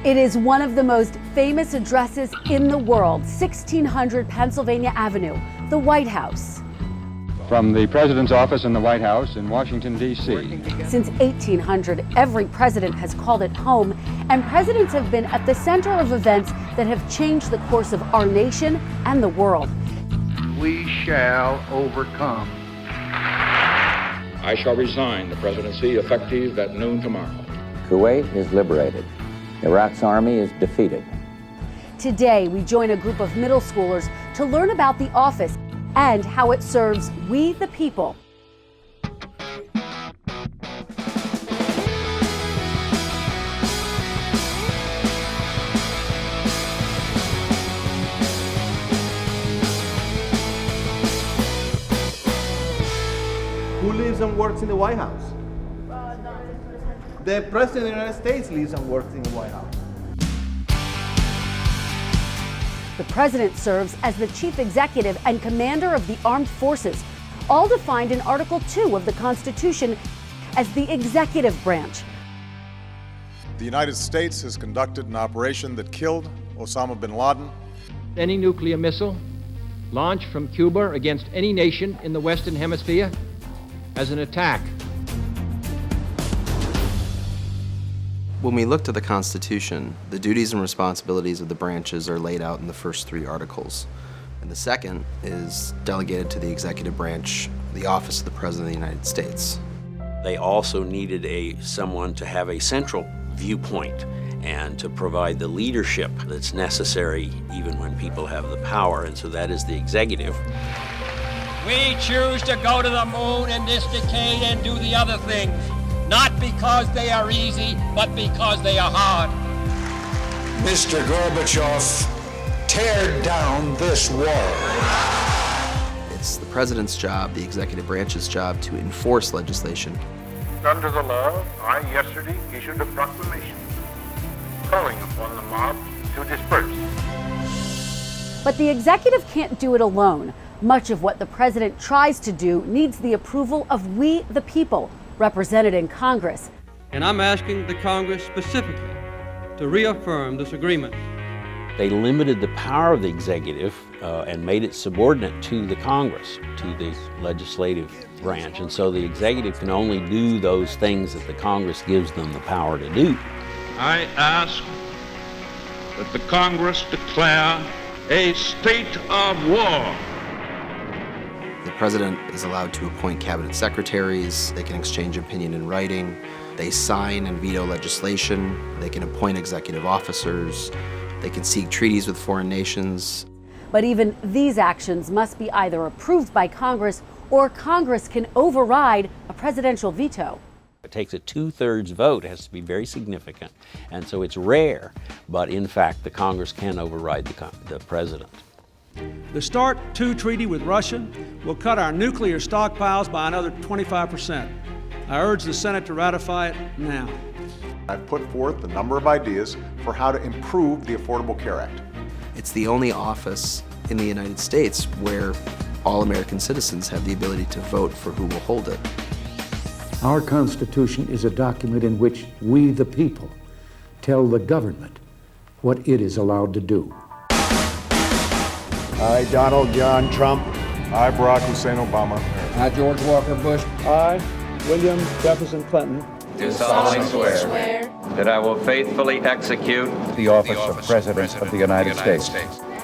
It is one of the most famous addresses in the world, 1600 Pennsylvania Avenue, the White House. From the President's office in the White House in Washington, D.C. Since 1800, every president has called it home, and presidents have been at the center of events that have changed the course of our nation and the world. We shall overcome. I shall resign the presidency effective at noon tomorrow. Kuwait is liberated. Iraq's army is defeated. Today, we join a group of middle schoolers to learn about the office and how it serves we the people. Who lives and works in the White House? The President of the United States lives and works in the White House. The president serves as the chief executive and commander of the armed forces, all defined in Article 2 of the Constitution as the executive branch. The United States has conducted an operation that killed Osama bin Laden. Any nuclear missile launched from Cuba against any nation in the Western Hemisphere as an attack. When we look to the Constitution, the duties and responsibilities of the branches are laid out in the first 3 articles. And the second is delegated to the executive branch, the office of the President of the United States. They also needed someone to have a central viewpoint and to provide the leadership that's necessary even when people have the power, and so that is the executive. We choose to go to the moon in this decade and do the other things. Not because they are easy, but because they are hard. Mr. Gorbachev, tear down this wall. It's the president's job, the executive branch's job, to enforce legislation. Under the law, I yesterday issued a proclamation calling upon the mob to disperse. But the executive can't do it alone. Much of what the president tries to do needs the approval of we the people, represented in Congress. And I'm asking the Congress specifically to reaffirm this agreement. They limited the power of the executive and made it subordinate to the Congress, to the legislative branch. And so the executive can only do those things that the Congress gives them the power to do. I ask that the Congress declare a state of war. The president is allowed to appoint cabinet secretaries. They can exchange opinion in writing. They sign and veto legislation. They can appoint executive officers. They can seek treaties with foreign nations. But even these actions must be either approved by Congress or Congress can override a presidential veto. It takes a 2/3 vote. It has to be very significant. And so it's rare, but in fact, the Congress can override the president. The START II treaty with Russia will cut our nuclear stockpiles by another 25%. I urge the Senate to ratify it now. I've put forth a number of ideas for how to improve the Affordable Care Act. It's the only office in the United States where all American citizens have the ability to vote for who will hold it. Our Constitution is a document in which we, the people, tell the government what it is allowed to do. I, Donald John Trump. I, Barack Hussein Obama. I, George Walker Bush. I, William Jefferson Clinton. Do solemnly swear that I will faithfully execute the office of President of the United States.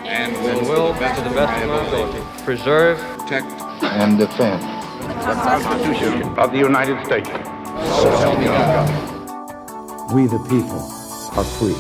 And will, to the best of my ability, preserve, protect, and defend the Constitution of the United States. So help me God. We the people are free.